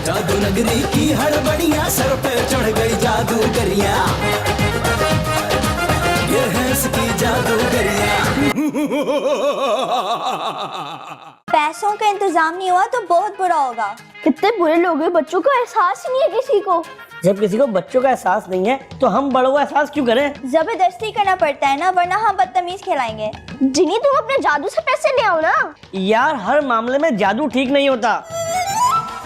जादू नगरी की हड़बड़ियां, सर पे चढ़ गई जादूगरियां, ये है इसकी जादूगरियां। पैसों का इंतजाम नहीं हुआ तो बहुत बुरा होगा। कितने बुरे लोग हैं, बच्चों को एहसास ही नहीं है किसी को। जब किसी को बच्चों का एहसास नहीं है तो हम बड़ों का एहसास क्यों करें? जबरदस्ती करना पड़ता है ना, वरना हम बदतमीज खिलाएंगे। जिनी तुम अपने जादू से पैसे ले आओ ना। यार हर मामले में जादू ठीक नहीं होता।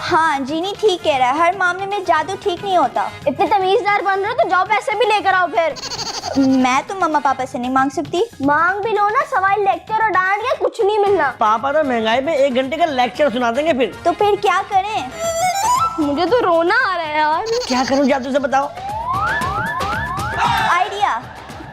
हाँ जीनी ठीक कह रहा है, हर मामले में जादू ठीक नहीं होता। इतने तमीजदार बन रहे हो तो जाओ पैसे भी लेकर आओ। फिर मैं तो मम्मा पापा से नहीं मांग सकती। मांग भी लो ना, सवाल लेक्चर और डांट के कुछ नहीं मिलना। पापा तो महंगाई पे 1 घंटे का लेक्चर सुना देंगे। फिर तो फिर क्या करें? मुझे तो रोना आ रहा है यार। क्या करूं जादू से बताओ। आइडिया,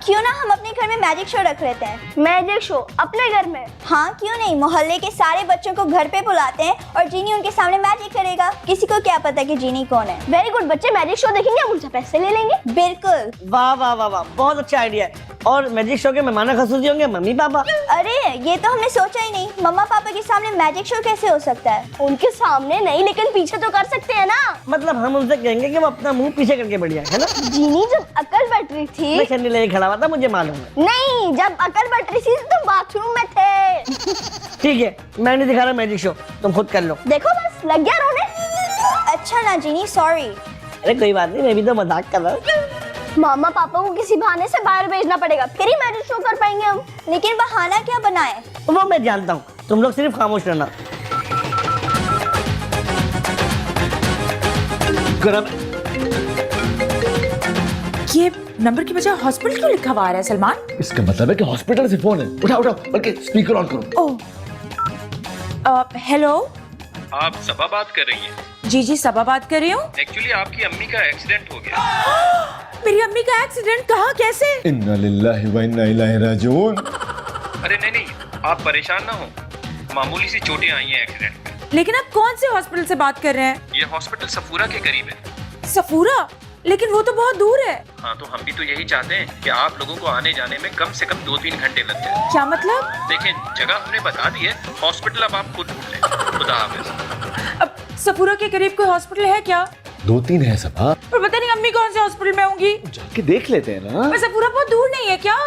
क्यों ना हम अपने घर में मैजिक शो रख लेते हैं। मैजिक शो अपने घर में? हाँ क्यों नहीं, मोहल्ले के सारे बच्चों को घर पे बुलाते हैं और जीनी उनके सामने मैजिक करेगा। किसी को क्या पता कि जीनी कौन है। वेरी गुड, बच्चे मैजिक शो देखेंगे, हम उनसे पैसे ले लेंगे। बिल्कुल। वाह वाह वाह वाह, बहुत अच्छा आइडिया है। और मैजिक शो के मेहमान खसूसी होंगे मम्मी पापा। अरे ये तो हमने सोचा ही नहीं। मम्मा पापा के सामने मैजिक शो कैसे हो सकता है? उनके सामने नहीं, लेकिन पीछे तो कर सकते हैं ना। मतलब हम उनसे कहेंगे कि वो अपना मुंह पीछे करके बढ़िया है ना। जीनी जब अकल बट रही थी, मैं छन्नी लेके खड़ा हुआ था, मुझे मालूम है। नहीं जब अकल बट रही थी तो बाथरूम में थे। ठीक है, मैं नहीं दिखा रहा मैजिक शो, तुम खुद कर लो। देखो बस लग गया रोने। अच्छा ना जीनी, सॉरी। अरे कोई बात नहीं, मैं भी तो मजाक कर रहा हूँ। मामा पापा को किसी बहाने से बाहर भेजना पड़ेगा, फिर ही मैजिक शो कर पाएंगे हम। लेकिन बहाना क्या बनाए? वो मैं जानता हूँ, तुम लोग सिर्फ खामोश रहना। ये नंबर की बजाय हॉस्पिटल क्यों लिखा हुआ आ रहा है सलमान? इसका मतलब है कि हॉस्पिटल से फोन है। उठाओ उठाओ, बल्कि स्पीकर ऑन करो। ओह हेलो, आप सबा बात कर रही हैं? जी जी सबा बात कर रही हूँ। एक्चुअली आपकी अम्मी का एक्सीडेंट हो गया। मेरी अम्मी का एक्सीडेंट? कहाँ, कैसे? इन्ना लिल्लाहि व इन्ना इलैहि राजिऊन। अरे नहीं, आप परेशान ना हो, मामूली सी चोटें आई हैं एक्सीडेंट में। लेकिन आप कौन से हॉस्पिटल से बात कर रहे हैं? ये हॉस्पिटल सफूरा के करीब है। सफूरा? लेकिन वो तो बहुत दूर है। हाँ तो हम भी तो यही चाहते हैं कि आप लोगों को आने जाने में कम से कम 2-3 घंटे लग जाए। क्या मतलब? देखें, जगह हमने बता दी है, हॉस्पिटल अब आप खुद ढूंढ लें। खुदा हाफिज। अब सफूरा के करीब कोई हॉस्पिटल है क्या? 2-3 है सबा। और पता नहीं अम्मी कौन से हॉस्पिटल में होंगी। जाके देख लेते हैं ना। पर सफूरा बहुत दूर नहीं है क्या?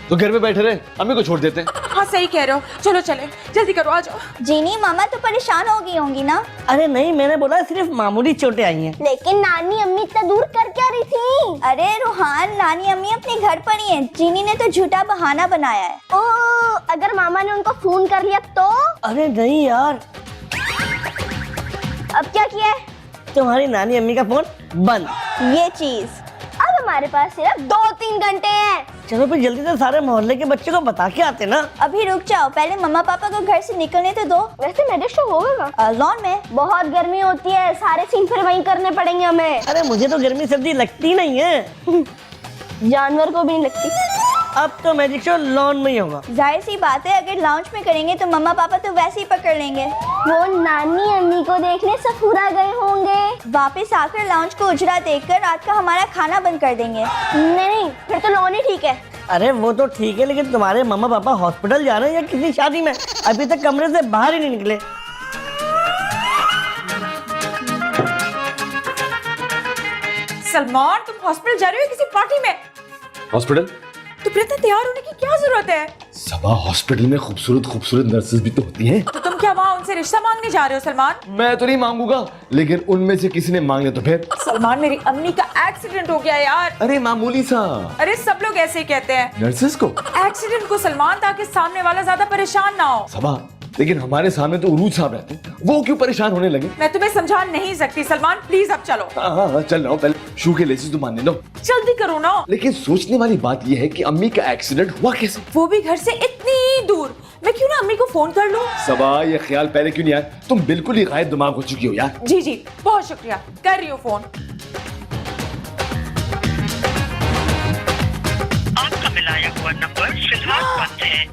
तो घर में बैठे रहे, अम्मी को छोड़ देते हैं। हाँ सही कह रहे हो, चलो चले, जल्दी करो, आ जाओ। जीनी मामा तो परेशान हो गई होंगी ना? अरे नहीं, मैंने बोला सिर्फ मामूली चोटें आई हैं। लेकिन नानी अम्मी इतना दूर कर क्या रही थी? अरे रूहान, नानी अम्मी अपने घर पर ही है। जीनी ने तो झूठा बहाना बनाया है। ओह, अगर मामा ने उनको फोन कर लिया तो? अरे नहीं यार, अब क्या किया है? तुम्हारी नानी अम्मी का फोन बंद। ये चीज अब हमारे पास सिर्फ 2-3 घंटे हैं। चलो फिर जल्दी से सारे मोहल्ले के बच्चों को बता के आते ना। अभी रुक जाओ, पहले मम्मा पापा को घर से निकलने तो दो। वैसे मैजिक शो होगा लॉन में? बहुत गर्मी होती है, सारे सीन फिर वहीं करने पड़ेंगे हमें। अरे मुझे तो गर्मी सर्दी लगती नहीं है। जानवर को भी नहीं लगती। अब तो मैजिक शो लॉन में ही होगा। जाहिर सी बात है, अगर लाउंज में करेंगे तो मम्मा पापा तो वैसे ही पकड़ लेंगे। वो नानी अम्मी को देखने सफूरा गए होंगे। वापस आकर लाउंज को उजड़ा देखकर रात का हमारा खाना बंद कर देंगे। नहीं, फिर तो लॉन ही ठीक है। अरे वो तो ठीक है, लेकिन तुम्हारे मम्मा पापा हॉस्पिटल जा रहे हैं या किसी शादी में? अभी तक कमरे से बाहर ही नहीं निकले। सलमान, तुम हॉस्पिटल जा रहे हो किसी पार्टी में? हॉस्पिटल? तो फिर इतना तैयार होने की क्या जरूरत है? सबा, हॉस्पिटल में खूबसूरत खूबसूरत नर्सेज भी तो होती हैं। तो तुम क्या वहाँ उनसे रिश्ता मांगने जा रहे हो सलमान? मैं तो नहीं मांगूंगा, लेकिन उनमें से किसी ने मांग लिया तो फिर? सलमान, मेरी अम्मी का एक्सीडेंट हो गया यार। अरे मामूली सा। अरे सब लोग ऐसे ही कहते हैं। नर्सेज को? एक्सीडेंट को सलमान, ताकि सामने वाला ज्यादा परेशान ना हो। सबा, लेकिन हमारे सामने तो उरूज साहब रहते हैं, वो क्यों परेशान होने लगे? मैं तुम्हें समझा नहीं सकती सलमान, प्लीज अब चलो। हाँ, चल रहा हूँ, पहले शू के लेसेस तो बांधने दो। जल्दी करो ना। लेकिन सोचने वाली बात यह है कि अम्मी का एक्सीडेंट हुआ कैसे? वो भी घर से इतनी दूर। मैं क्यों ना अम्मी को फोन कर लूं? सबा, ये ख्याल पहले क्यों नहीं आया? तुम बिल्कुल ही गायब दिमाग हो चुकी हो यार। जी जी, बहुत शुक्रिया, कर रही हूँ फोन। आपका मिलाया हुआ नंबर फिलहाल बंद है।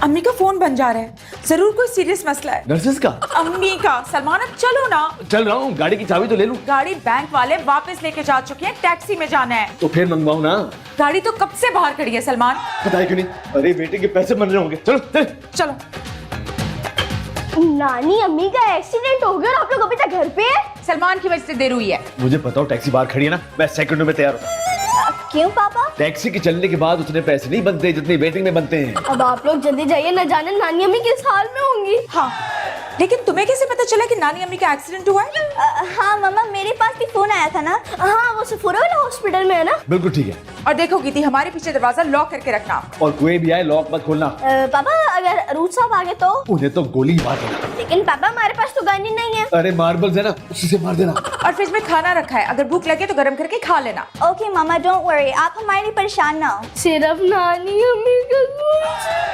अम्मी का फोन बन जा रहा है, जरूर कोई सीरियस मसला है। नर्सेज का? अम्मी का। सलमान अब चलो ना। चल रहा हूँ, गाड़ी की चाबी तो ले लूं। गाड़ी बैंक वाले वापस लेके जा चुके हैं, टैक्सी में जाना है। तो फिर मंगवाऊं ना। गाड़ी तो कब से बाहर खड़ी है सलमान। पता है क्यों नहीं? अरे बेटे के पैसे बन रहे होंगे। चलो चल। चलो। नानी अम्मी का एक्सीडेंट हो गया और आप लोग अभी तक घर पे हैं? सलमान की वजह से देर हुई है। मुझे पता हो टैक्सी बाहर खड़ी है ना, मैं सेकंडों में तैयार हूँ। क्यों पापा? टैक्सी के चलने के बाद उतने पैसे नहीं बनते जितने वेटिंग में बनते हैं। अब आप लोग जल्दी जाइए, न जाने नानी अम्मी किस हाल में होंगी। हाँ, लेकिन तुम्हें कैसे पता चला कि नानी अम्मी का एक्सीडेंट हुआ है? हाँ मम्मा, मेरे पास भी फोन आया था ना। हाँ, वो सफूरा वाला हॉस्पिटल में है ना। बिल्कुल ठीक है। और देखो गीती, हमारे पीछे दरवाजा लॉक करके रखना। और कोई भी आए लॉक मत खोलना। पापा अगर अरूज साहब आ गए तो? उन्हें तो गोली मार देना। लेकिन पापा हमारे पास तो गन ही नहीं है। अरे मार्बल्स है ना, उसी से मार देना। और फ्रिज में खाना रखा है, अगर भूख लगे तो गर्म करके खा लेना। ओके मामा, डोंट वरी, आप हमारे लिए परेशान ना हो। सिर्फ नानी अम्मी का दूध।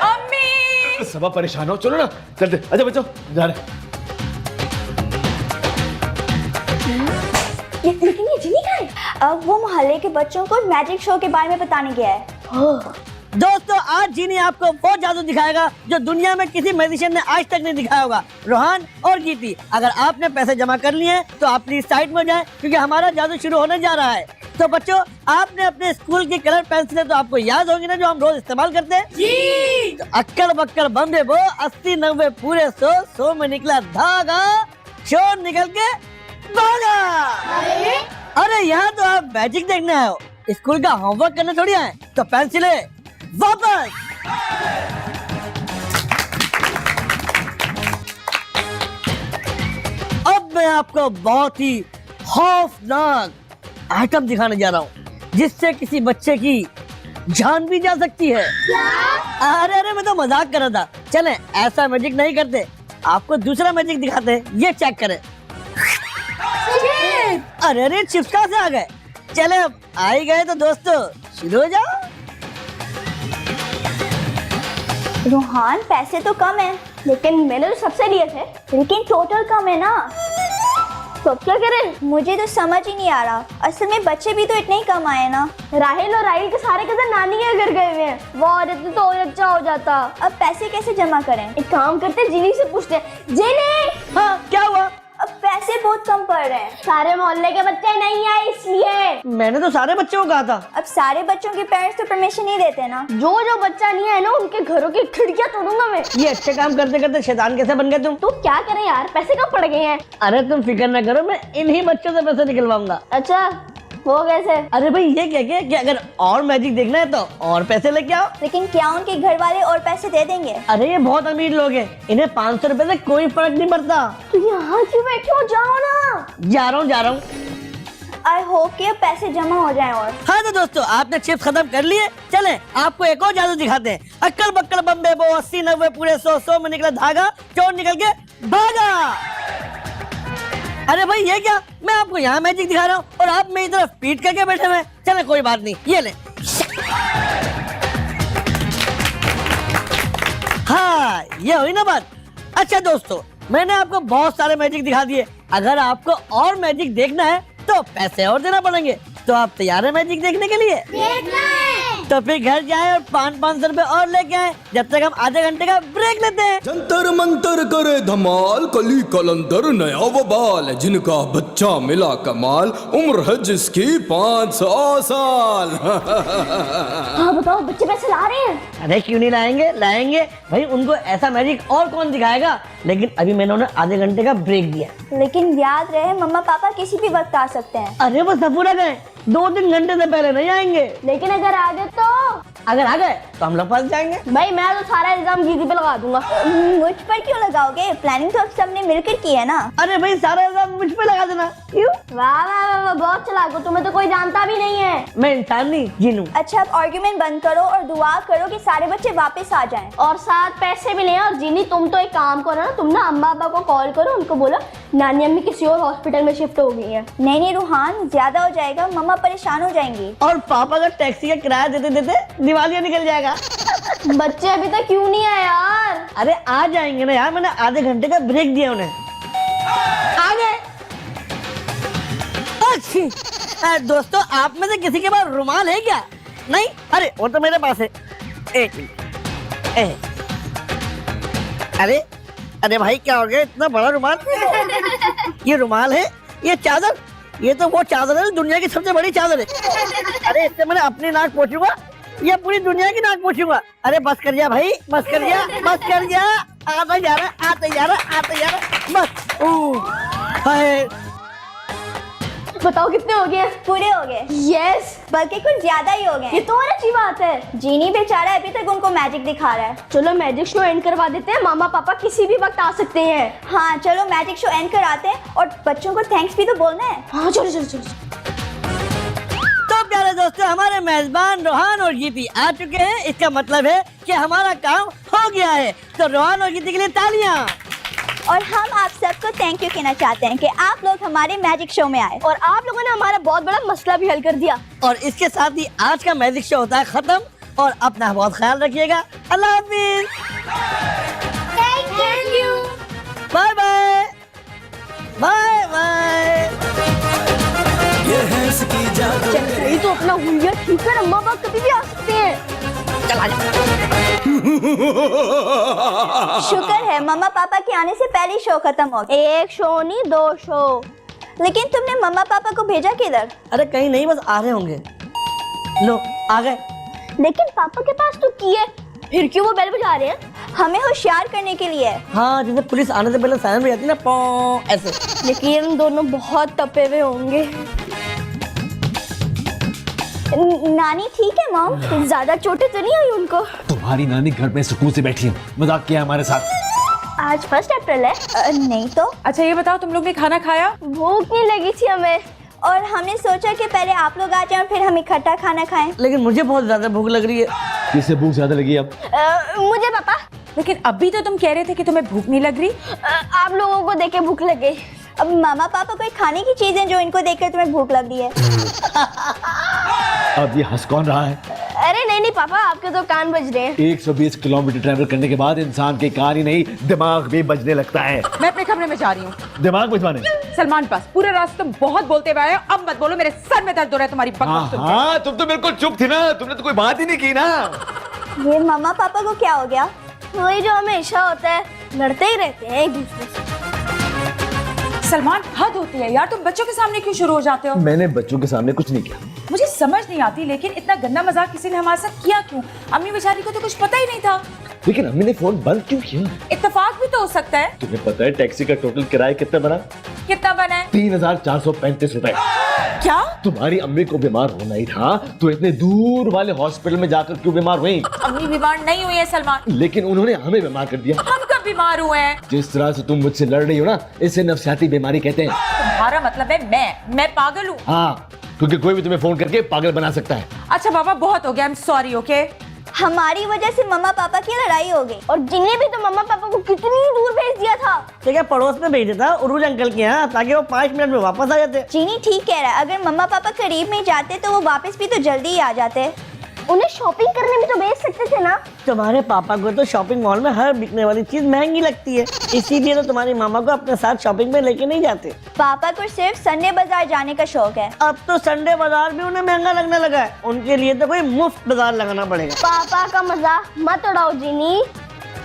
अम्मी सब परेशान हो, चलो ना चलते। अच्छा बच्चों जा रहे। लेकिन ये जिनी कहाँ है? अब वो मोहल्ले के बच्चों को मैजिक शो के बारे में बताने गया है। दोस्तों, आज जीनी आपको वो जादू दिखाएगा जो दुनिया में किसी मैजिशियन ने आज तक नहीं दिखाया होगा। रोहान और गीती, अगर आपने पैसे जमा कर लिए हैं तो आप प्लीज साइड में जाएं, क्योंकि हमारा जादू शुरू होने जा रहा है। तो बच्चों, आपने अपने स्कूल की कलर पेंसिलें तो आपको याद होगी ना, जो हम रोज इस्तेमाल करते हैं। जी। तो अक्कड़ बक्कड़ बम्बे वो 80 90 पूरे 100 में निकला धागा, चोर निकल के भागा। अरे यहाँ तो आप मैजिक देखने आए हो, स्कूल का होमवर्क करने थोड़ी आए। तो पेंसिलें वापस। अब मैं आपको बहुत ही खौफनाक आइटम दिखाने जा रहा हूँ, जिससे किसी बच्चे की जान भी जा सकती है। अरे अरे, मैं तो मजाक कर रहा था। चलें, ऐसा मैजिक नहीं करते, आपको दूसरा मैजिक दिखाते हैं। ये चेक करें। अरे अरे, चिप्स कहाँ से आ गए? चले, अब आ ही गए तो दोस्तों शुरू हो जाओ। रोहान, पैसे तो कम है, लेकिन मैंने तो सबसे लिए थे। लेकिन टोटल कम है ना। तो अब क्या करें? मुझे तो समझ ही नहीं आ रहा। असल में बच्चे भी तो इतने ही कम आए ना। राहिल और राहिल के सारे के नानी के घर गए हुए हैं। वो औरत तो और अच्छा हो जाता। अब पैसे कैसे जमा करें? एक काम करते, जीनी से पूछते हैं। जीनी, हाँ, क्या हुआ? अब पैसे बहुत कम पड़ रहे हैं। सारे मोहल्ले के बच्चे नहीं आए इसलिए। मैंने तो सारे बच्चों को कहा था। अब सारे बच्चों के पेरेंट्स तो परमिशन नहीं देते ना। जो जो बच्चा नहीं है ना, उनके घरों की खिड़कियां तोड़ूंगा मैं। ये अच्छे काम करते करते शैतान कैसे बन गए तुम? तू क्या करे यार, पैसे कम पड़ गए हैं। अरे तुम फिक्र न करो, मैं इन्हीं बच्चों से पैसे निकलवाऊंगा। अच्छा, वो कैसे? अरे भाई, ये क्या क्या कि अगर और मैजिक देखना है तो और पैसे लेके आओ। लेकिन क्या उनके घर वाले और पैसे दे देंगे? अरे ये बहुत अमीर लोग हैं, इन्हें 500 रुपए से कोई फर्क नहीं पड़ता। तो यहाँ क्यों बैठे हो, जाओ ना। जा रहा हूँ। आई होप कि अब पैसे जमा हो जाएं। और हाँ तो दोस्तों, आपने चिप्स खत्म कर लिए, चलें आपको एक और जादू दिखाते हैं। अक्कड़ बक्कड़ बम्बे वो 80 90 पूरे 100 में निकला धागा, चोर निकल के भागा। अरे भाई, ये क्या? मैं आपको यहाँ मैजिक दिखा रहा हूँ और आप मेरी तरफ पीट करके बैठे हुए। चले, कोई बात नहीं, ये ले। हाँ, ये हुई ना बात। अच्छा दोस्तों, मैंने आपको बहुत सारे मैजिक दिखा दिए। अगर आपको और मैजिक देखना है तो पैसे और देना पड़ेंगे। तो आप तैयार है मैजिक देखने के लिए? देखना है। तो फिर घर जाए और 500 रुपए और लेके आए, जब तक हम आधे घंटे का ब्रेक लेते हैं। जंतर मंतर करे धमाल, कली कलंदर नया वबाल, जिनका बच्चा मिला कमाल, उम्र है जिसकी 500 साल। हाँ बताओ, बच्चे पैसे ला रहे हैं? अरे क्यों नहीं लाएंगे भाई, उनको ऐसा मैजिक और कौन दिखाएगा। लेकिन अभी मैंने उन्हें आधे घंटे का ब्रेक दिया। लेकिन याद रहे, मम्मा पापा किसी भी वक्त आ सकते हैं। अरे वो सफूरा गए, 2-3 घंटे से पहले नहीं आएंगे। लेकिन अगर आ गए तो? अगर आ गए तो हम लोग फंस जाएंगे। भाई मैं तो सारा इल्जाम दीदी पे लगा दूंगा। मुझ पर क्यों लगाओगे? प्लानिंग तो अब सबने मिलकर की है ना। अरे भाई, सारा इल्जाम मुझ पे लगा देना। क्यों? वाह वाह वाह, बहुत चलाक हो, तुम्हें तो कोई जानता भी नहीं है। मैं इंसान नहीं, जिन हूँ। अच्छा, अब आर्ग्यूमेंट बंद करो और दुआ करो कि सारे बच्चे वापस आ जाएं। और साथ पैसे भी लें। और जीनी, तुम तो एक काम करो ना, तुम ना अम्मा अब्बा को कॉल करो, उनको बोलो नानी अम्मी किसी और हॉस्पिटल में शिफ्ट हो गई है। नहीं रूहान, ज्यादा हो जाएगा, मम्मा परेशान हो जाएंगी। और पापा का टैक्सी का किराया देते देते दिवालिया निकल जाएगा। बच्चे अभी तक क्यों नहीं आए यार? अरे आ जाएंगे ना यार, मैंने आधे घंटे का ब्रेक दिया उन्हें। आ गए। अच्छी दोस्तों, आप में से किसी के पास रुमाल है क्या? नहीं? अरे वो तो मेरे पास है। एक मिनट। अरे भाई, क्या हो गया? इतना बड़ा रुमाल? ये रुमाल है, ये चादर, ये तो वो चादर है, दुनिया की सबसे बड़ी चादर है। अरे इससे मैंने अपनी नाक पोंछूंगा या पूरी दुनिया की नाक पोंछूंगा। अरे बस कर जा भाई, बस कर जा। आता जा रहा, बस। हाय, बताओ कितने हो गए? पूरे हो गए, यस, बल्कि कुछ ज्यादा ही हो ये गए। तो और अच्छी बात है। जीनी बेचारा अभी तक उनको मैजिक दिखा रहा है। चलो मैजिक शो एंड करवा देते हैं, मामा पापा किसी भी वक्त आ सकते हैं। हाँ चलो मैजिक शो एंड कराते हैं, और बच्चों को थैंक्स भी तो बोलना है। हाँ चलो चलो चलो। तो प्यारे दोस्तों, हमारे मेजबान रोहान और गीती आ चुके हैं। इसका मतलब है कि हमारा काम हो गया है। तो रोहान और गीती के लिए तालियां। और हम आप सबको थैंक यू कहना चाहते हैं कि आप लोग हमारे मैजिक शो में आए। और आप लोगों ने हमारा बहुत बड़ा मसला भी हल कर दिया। और इसके साथ ही आज का मैजिक शो होता है खत्म। और अपना बहुत ख्याल रखिएगा। अल्लाह हाफिज, thank you. Bye bye, bye bye. ये है इसकी जादू चल तो अपना हुलिया ठीक है, अम्मा बाप कभी भी आ सकते हैं। शुक्र है मम्मा पापा के आने से पहले शो खत्म हो गया। एक शो नहीं 2 शो। लेकिन तुमने मम्मा पापा को भेजा किधर? अरे कहीं नहीं, बस आ रहे होंगे। लो आ गए। लेकिन पापा के पास तो की है, फिर क्यों वो बेल बजा रहे हैं? हमें होशियार करने के लिए। हाँ, जैसे पुलिस आने से पहले साइरन बजाती है ना, पौ ऐसे। लेकिन दोनों बहुत तपे हुए होंगे। नानी ठीक है मॉम? ज्यादा चोटें तो नहीं आई उनको? तुम्हारी नानी घर में सुकून से बैठी है, मजाक किया हमारे साथ। आज 1 अप्रैल है। नहीं तो। अच्छा ये बताओ, तुम लोग ने खाना खाया? भूख नहीं लगी थी हमें, और हमने सोचा कि पहले आप लोग आ जाएं और फिर हम इकट्ठा खाना खाएं। लेकिन मुझे बहुत ज्यादा भूख लग रही है। किससे भूख ज्यादा लगी अब? मुझे पापा। लेकिन अभी तो तुम कह रहे थे कि तुम्हें भूख नहीं लग रही। आप लोगों को देख के भूख लग गई। अब मामा पापा कोई खाने की चीज है जो इनको देखकर तुम्हें भूख लग रही है? अब ये हंस कौन रहा है? अरे नहीं नहीं पापा, आपके तो कान बज रहे हैं। 120 किलोमीटर ट्रैवल करने के बाद इंसान के कान ही नहीं, दिमाग भी बजने लगता है। मैं अपने कमरे में जा रही हूँ। दिमाग बजवाने? सलमान पास पूरे रास्ते तुम बहुत बोलते हुए आए हो, अब मत बोलो, मेरे सर में दर्द हो रहा है तुम्हारी बकवास सुन के। हाँ, तुम तो बिल्कुल चुप थी ना, तुमने तो कोई बात ही नहीं की ना। ये मामा पापा को क्या हो गया? वही जो हमेशा होता है, लड़ते ही रहते हैं एक दूसरे से। सलमान हद होती है यार, तुम बच्चों के सामने क्यों शुरू हो जाते हो? मैंने बच्चों के सामने कुछ नहीं किया। मुझे समझ नहीं आती, लेकिन इतना गंदा मजाक किसी ने हमारे साथ किया क्यों? अम्मी बेचारी को तो कुछ पता ही नहीं था। लेकिन अम्मी ने फोन बंद क्यों किया? इत्तेफाक भी तो हो सकता है। तुम्हें पता है टैक्सी का टोटल किराया कितना बना? कितना बना है? 3435 रुपए। क्या? तुम्हारी अम्मी को बीमार होना ही था तो इतने दूर वाले हॉस्पिटल में जाकर क्यों बीमार हुई? अम्मी बीमार नहीं हुई है सलमान। लेकिन उन्होंने हमें बीमार कर दिया। हम कब बीमार हुए हैं? जिस तरह से तुम मुझसे लड़ रही हो ना, इसे नफसियाती बीमारी कहते हैं। तुम्हारा मतलब है मैं पागल हूँ? हाँ, क्योंकि कोई भी तुम्हें फोन करके पागल बना सकता है। अच्छा बाबा बहुत हो गया, आई एम सॉरी। ओके, हमारी वजह से मम्मा पापा की लड़ाई हो गई। और जिन्हें भी तो मम्मा पापा को कितनी दूर भेज दिया था। तो क्या पड़ोस में भेज देता उरूज अंकल के यहाँ, ताकि वो 5 मिनट में वापस आ जाते। जीनी ठीक कह रहा है, अगर मम्मा पापा करीब में जाते तो वो वापस भी तो जल्दी ही आ जाते। उन्हें शॉपिंग करने भी तो भेज सकते थे ना। तुम्हारे पापा को तो शॉपिंग मॉल में हर बिकने वाली चीज महंगी लगती है, इसीलिए तो तुम्हारी मामा को अपने साथ शॉपिंग में लेके नहीं जाते। पापा को सिर्फ संडे बाजार जाने का शौक है। अब तो संडे बाजार भी उन्हें महंगा लगने लगा है, उनके लिए तो कोई मुफ्त बाजार लगाना पड़ेगा। पापा का मजाक मत उड़ाओ जीनी।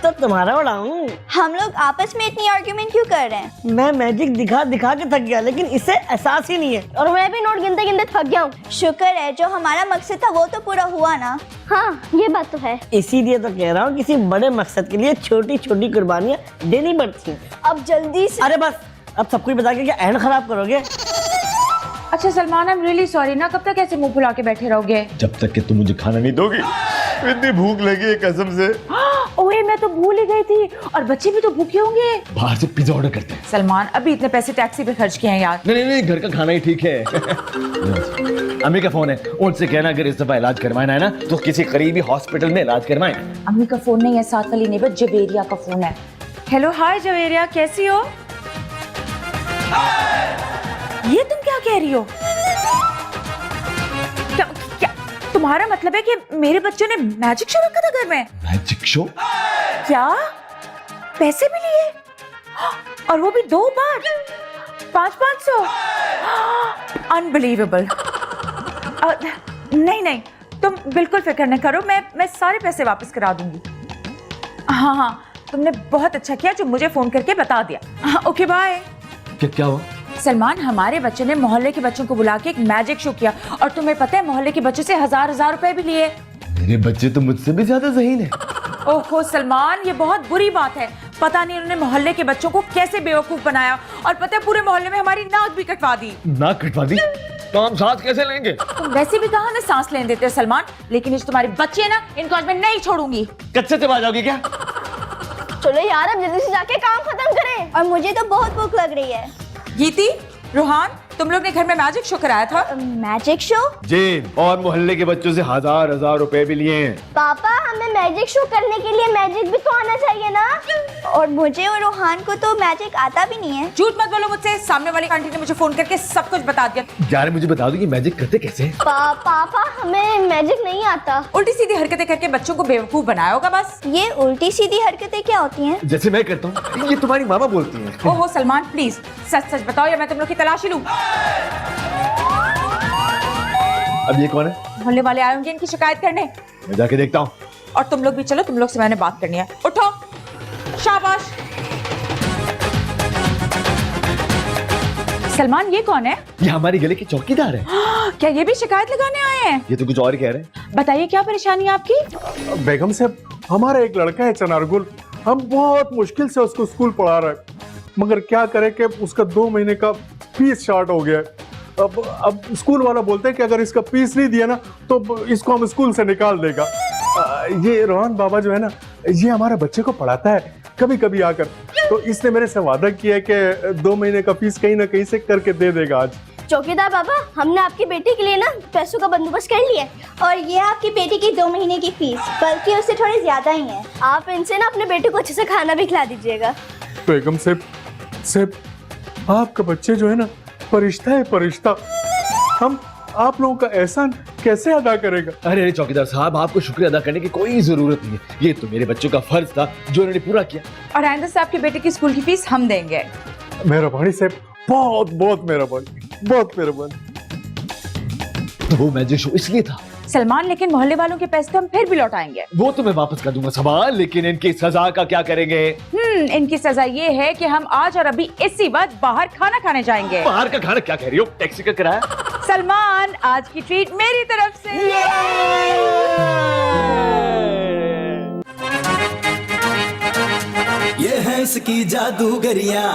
तो तुम्हारा उड़ाऊं? हम लोग आपस में इतनी आर्ग्यूमेंट क्यों कर रहे हैं? मैं मैजिक दिखा दिखा के थक गया, लेकिन इससे एहसास ही नहीं है। और मैं भी नोट गिनते गिनते थक गया हूँ। शुक्र है जो हमारा मकसद था वो तो पूरा हुआ ना। हाँ ये बात तो है। इसीलिए तो कह रहा हूँ, किसी बड़े मकसद के लिए छोटी छोटी कुर्बानियाँ देनी पड़ती हैं। अब जल्दी से। अरे बस, अब सब कुछ बता के क्या एंड खराब करोगे? अच्छा Salman, I am really sorry ना, कब तक ऐसे मुंह फुला के बैठे रहोगे? जब तक कि तुम मुझे खाना नहीं दोगी। इतनी भूख लगी है कसम से। ओए मैं तो भूल ही गई थी, और बच्चे भी तो भूखे होंगे। बाहर से पिज्जा ऑर्डर करते हैं। सलमान अभी इतने पैसे टैक्सी पे खर्च किए हैं यार। नहीं नहीं नहीं, घर का खाना ही ठीक है। अम्मी का फोन है, उनसे कहना अगर इस दफा इलाज करवाना है ना तो किसी करीबी हॉस्पिटल में इलाज करवाएं। अम्मी का फोन नहीं है, साथ वाली नेबर जवेरिया का फोन है। हेलो हाय जवेरिया, कैसी हो? ये तुम क्या कह रही हो? क्या क्या तुम्हारा मतलब है कि मेरे बच्चों ने मैजिक शो रखा था घर में? Magic show? क्या? पैसे भी लिए? और वो भी 2 बार? 500-500? अनबिलीवेबल। नहीं नहीं, तुम बिल्कुल फिक्र न करो, मैं सारे पैसे वापस करा दूंगी। हाँ हाँ, तुमने बहुत अच्छा किया जो मुझे फोन करके बता दिया। Okay bye. क्या हुआ? सलमान, हमारे बच्चों ने मोहल्ले के बच्चों को बुला के एक मैजिक शो किया, और तुम्हें पता है मोहल्ले के बच्चों से 1000 रुपए भी लिए। मेरे बच्चे तो मुझसे भी ज्यादा ज़हीन है। ओहो सलमान, ये बहुत बुरी बात है। पता नहीं उन्होंने मोहल्ले के बच्चों को कैसे बेवकूफ बनाया, और पता है पूरे मोहल्ले में हमारी नाक भी कटवा दी। नाक कटवा दी? तो हम सांस कैसे लेंगे? तुम वैसे भी कहा ना सांस लेने देते हो सलमान, लेकिन ये जो तुम्हारे बच्चे हैं ना, इनको आज मैं नहीं छोड़ूंगी। कच्चे चबा जाओगी क्या? चलो यार अब जल्दी से जाके काम खत्म करें, और मुझे तो बहुत भूख लग रही है। गीती, रोहान, तुम लोग ने घर में मैजिक शो कराया था? Magic show? जी, और मोहल्ले के बच्चों से हजार रुपए भी लिए हैं। पापा हमें मैजिक शो करने के लिए मैजिक भी तो आना चाहिए ना, और मुझे और रोहान को तो मैजिक आता भी नहीं है। झूठ मत बोलो मुझसे, सामने वाली आंटी ने मुझे फोन करके सब कुछ बता दिया। यार मुझे बता दो कि मैजिक करते कैसे हैं? पापा हमें मैजिक नहीं आता। उल्टी सीधी हरकतें करके बच्चों को बेवकूफ बनाया होगा बस। ये उल्टी सीधी हरकतें क्या होती हैं? जैसे मैं करता हूँ, ये तुम्हारी मामा बोलती हैं। ओहो सलमान प्लीज सच सच बताओ या मैं तुम लोग की तलाशी लूं। अब ये कौन है? मोहल्ले वाले आए होंगे इनकी शिकायत करने। मैं जाके देखता हूँ। और तुम लोग भी चलो, तुम लोग से मैंने बात करनी है। उठो, शाबाश। सलमान ये कौन है? ये हमारी गली के चौकीदार है। क्या ये भी शिकायत लगाने आए हैं? ये तो कुछ और कह रहे हैं। बताइए क्या परेशानी है आपकी? बेगम साहब, हमारा एक लड़का है चनारगुल, हम बहुत मुश्किल से उसको स्कूल पढ़ा रहे हैं, मगर क्या करे कि उसका 2 महीने का फीस शॉर्ट हो गया है। अब स्कूल वाला बोलते हैं कि अगर इसका फीस नहीं दिया ना तो इसको हम स्कूल से निकाल देगा। ये रोहन बाबा जो है ना, ये हमारे बच्चे को पढ़ाता है कभी कभी आकर, तो इसने मेरे से वादा किया है कि 2 महीने का फीस कहीं ना कहीं से करके दे देगा आज। चौकीदार बाबा, हमने आपकी बेटी के लिए ना पैसों का बंदोबस्त कर लिया है, और ये आपकी बेटी की 2 महीने की फीस, बल्कि उससे थोड़ी ज्यादा ही है। आप इनसे ना अपने बेटे को अच्छे से खाना भी खिला दीजिएगा। बेगम साहब, आपका बच्चे जो है ना फरिश्ता है, फरिश्ता। हम आप लोगों का एहसान कैसे अदा करेगा? अरे चौकीदार साहब, आपको शुक्रिया अदा करने की कोई जरूरत नहीं है। ये तो मेरे बच्चों का फर्ज था जो उन्होंने पूरा किया। और आइंदा से आपके बेटे की स्कूल की फीस हम देंगे। मेहरबानी साहब, बहुत बहुत मेहरबानी, बहुत मेहरबानी। तो वो मैजिक शो इसलिए था सलमान, लेकिन मोहल्ले वालों के पैसे तो हम फिर भी लौटाएंगे। वो तो मैं वापस कर दूंगा सवाल, लेकिन इनकी सजा का क्या करेंगे? इनकी सजा ये है कि हम आज और अभी इसी वक्त बाहर खाना खाने जाएंगे। बाहर का खाना क्या कह रही हो? टैक्सी का किराया? सलमान, आज की ट्रीट मेरी तरफ से। ये है इसकी जादूगरियां,